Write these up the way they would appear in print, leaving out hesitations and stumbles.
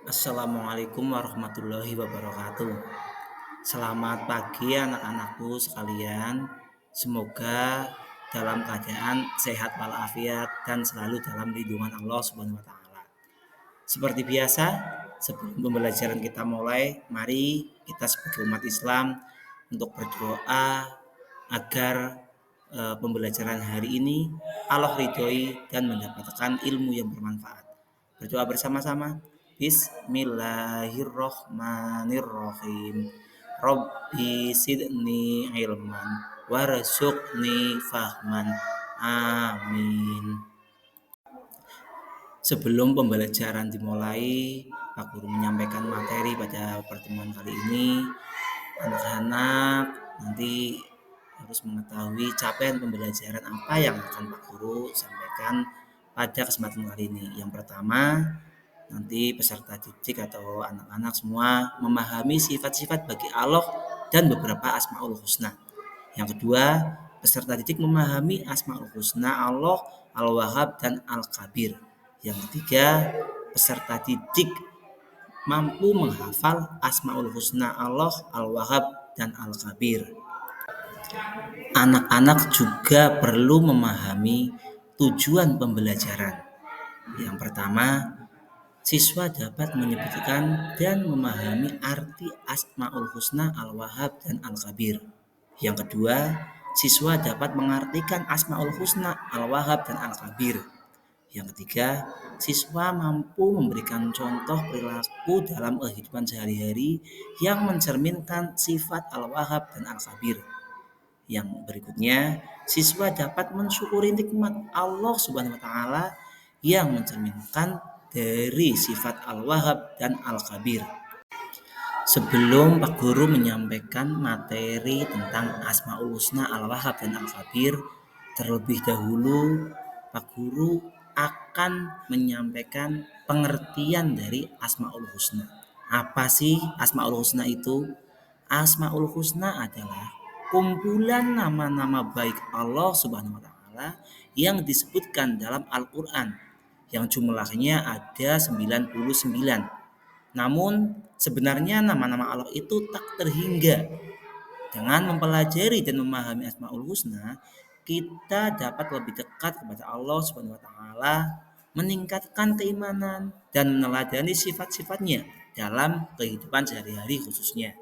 Assalamualaikum warahmatullahi wabarakatuh. Selamat pagi anak-anakku sekalian. Semoga dalam keadaan sehat walafiat dan selalu dalam lindungan Allah Subhanahu wa taala. Seperti biasa, sebelum pembelajaran kita mulai, mari kita sebagai umat Islam untuk berdoa agar pembelajaran hari ini Allah ridhoi dan mendapatkan ilmu yang bermanfaat. Berdoa bersama-sama. Bismillahirrohmanirrohim. Robbi sidni ilman warzuqni fahman. Amin. Sebelum pembelajaran dimulai, Pak Guru menyampaikan materi pada pertemuan kali ini. Anak-anak nanti harus mengetahui capaian pembelajaran apa yang akan Pak Guru sampaikan pada kesempatan kali ini. Yang pertama, nanti peserta didik atau anak-anak semua memahami sifat-sifat bagi Allah dan beberapa Asmaul Husna. Yang kedua, peserta didik memahami Asmaul Husna Allah, Al-Wahhab, dan Al-Kabir. Yang ketiga, peserta didik mampu menghafal Asmaul Husna Allah, Al-Wahhab, dan Al-Kabir. Anak-anak juga perlu memahami tujuan pembelajaran. Yang pertama, siswa dapat menyebutkan dan memahami arti Asmaul Husna, Al-Wahhab, dan Al-Kabir. Yang kedua, siswa dapat mengartikan Asmaul Husna, Al-Wahhab, dan Al-Kabir. Yang ketiga, siswa mampu memberikan contoh perilaku dalam kehidupan sehari-hari yang mencerminkan sifat Al-Wahhab dan Al-Kabir. Yang berikutnya, siswa dapat mensyukuri nikmat Allah Subhanahu wa taala yang mencerminkan dari sifat Al-Wahhab dan Al-Kabir. Sebelum Pak Guru menyampaikan materi tentang Asmaul Husna, Al-Wahhab, dan Al-Kabir, terlebih dahulu Pak Guru akan menyampaikan pengertian dari Asmaul Husna. Apa sih Asmaul Husna itu? Asmaul Husna adalah kumpulan nama-nama baik Allah Subhanahu wa taala yang disebutkan dalam Al-Qur'an yang jumlahnya ada 99. Namun sebenarnya nama-nama Allah itu tak terhingga. Dengan mempelajari dan memahami Asmaul Husna, kita dapat lebih dekat kepada Allah Subhanahu wa taala, meningkatkan keimanan dan meneladani sifat-sifatnya dalam kehidupan sehari-hari khususnya.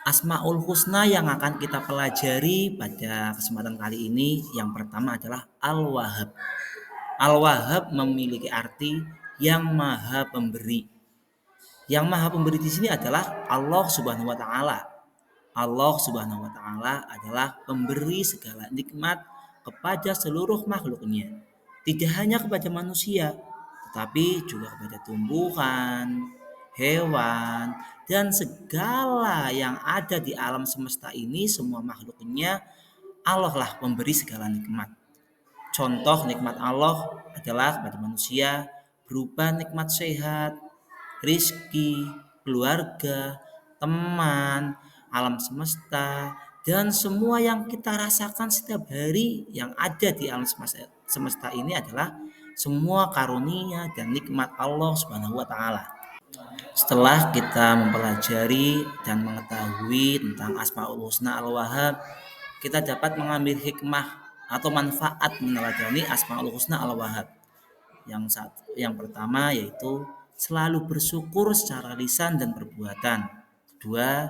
Asmaul Husna yang akan kita pelajari pada kesempatan kali ini yang pertama adalah Al-Wahhab. Al-Wahhab memiliki arti yang maha pemberi. Yang maha pemberi di sini adalah Allah Subhanahu wa taala. Allah Subhanahu wa taala adalah pemberi segala nikmat kepada seluruh makhluknya. Tidak hanya kepada manusia, tetapi juga kepada tumbuhan, hewan, dan segala yang ada di alam semesta ini, semua makhluknya Allah lah pemberi segala nikmat. Contoh nikmat Allah adalah kepada manusia berupa nikmat sehat, rizki, keluarga, teman, alam semesta, dan semua yang kita rasakan setiap hari yang ada di alam semesta ini adalah semua karunia dan nikmat Allah Subhanahu wa taala. Setelah kita mempelajari dan mengetahui tentang Asmaul Husna, Al-Wahhab, kita dapat mengambil hikmah atau manfaat meneladani Asmaul Husna, Al-Wahhab. Yang pertama yaitu selalu bersyukur secara lisan dan perbuatan. Kedua,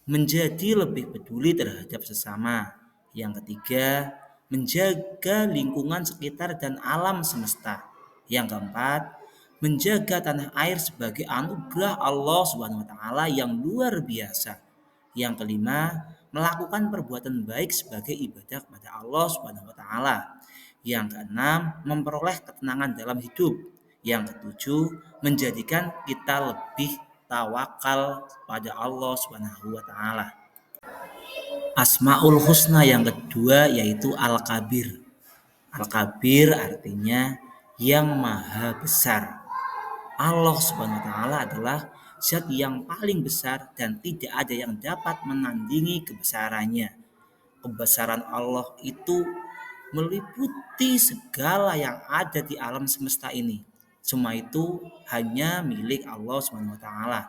menjadi lebih peduli terhadap sesama. Yang ketiga, menjaga lingkungan sekitar dan alam semesta. Yang keempat, menjaga tanah air sebagai anugerah Allah Subhanahu wa taala yang luar biasa. Yang kelima, melakukan perbuatan baik sebagai ibadah kepada Allah Subhanahu wa taala. Yang keenam, memperoleh ketenangan dalam hidup. Yang ketujuh, menjadikan kita lebih tawakal pada Allah Subhanahu wa taala. Asmaul Husna yang kedua yaitu Al-Kabir. Al-Kabir artinya yang maha besar. Allah Subhanahu wa taala adalah zat yang paling besar dan tidak ada yang dapat menandingi kebesarannya. Kebesaran Allah itu meliputi segala yang ada di alam semesta ini. Semua itu hanya milik Allah Subhanahu wa taala.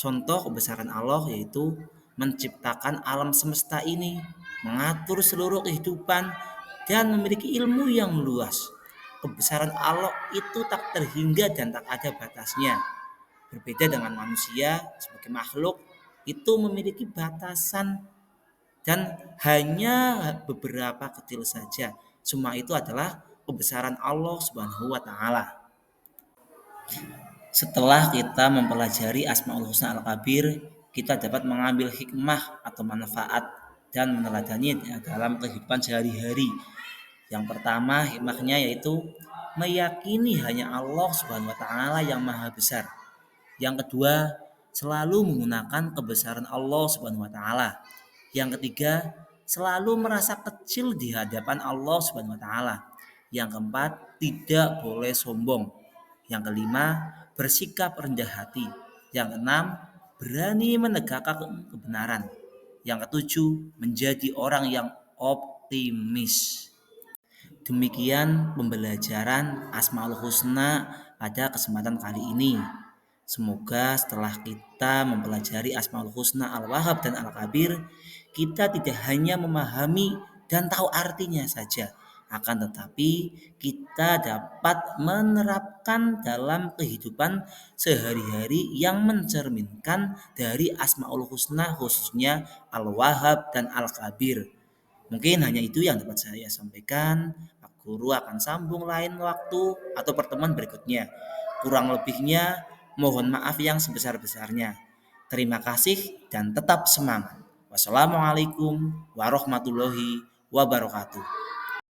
Contoh kebesaran Allah yaitu menciptakan alam semesta ini, mengatur seluruh kehidupan, dan memiliki ilmu yang luas. Kebesaran Allah itu tak terhingga dan tak ada batasnya. Berbeda dengan manusia sebagai makhluk itu memiliki batasan dan hanya beberapa kecil saja. Semua itu adalah kebesaran Allah Subhanahu wa taala. Setelah kita mempelajari Asmaul Husna Al-Kabir, kita dapat mengambil hikmah atau manfaat dan meneladani dalam kehidupan sehari-hari. Yang pertama hikmahnya yaitu meyakini hanya Allah Subhanahu wa taala yang maha besar. Yang kedua, selalu menggunakan kebesaran Allah Subhanahu wa taala. Yang ketiga, selalu merasa kecil di hadapan Allah Subhanahu wa taala. Yang keempat, tidak boleh sombong. Yang kelima, bersikap rendah hati. Yang keenam, berani menegakkan kebenaran. Yang ketujuh, menjadi orang yang optimis. Demikian pembelajaran Asmaul Husna pada kesempatan kali ini. Semoga setelah kita mempelajari Asmaul Husna Al-Wahhab dan Al-Kabir, kita tidak hanya memahami dan tahu artinya saja, akan tetapi kita dapat menerapkan dalam kehidupan sehari-hari yang mencerminkan dari Asmaul Husna khususnya Al-Wahhab dan Al-Kabir. Mungkin hanya itu yang dapat saya sampaikan. Pak Guru akan sambung lain waktu atau pertemuan berikutnya. Kurang lebihnya mohon maaf yang sebesar-besarnya. Terima kasih dan tetap semangat. Wassalamualaikum warahmatullahi wabarakatuh.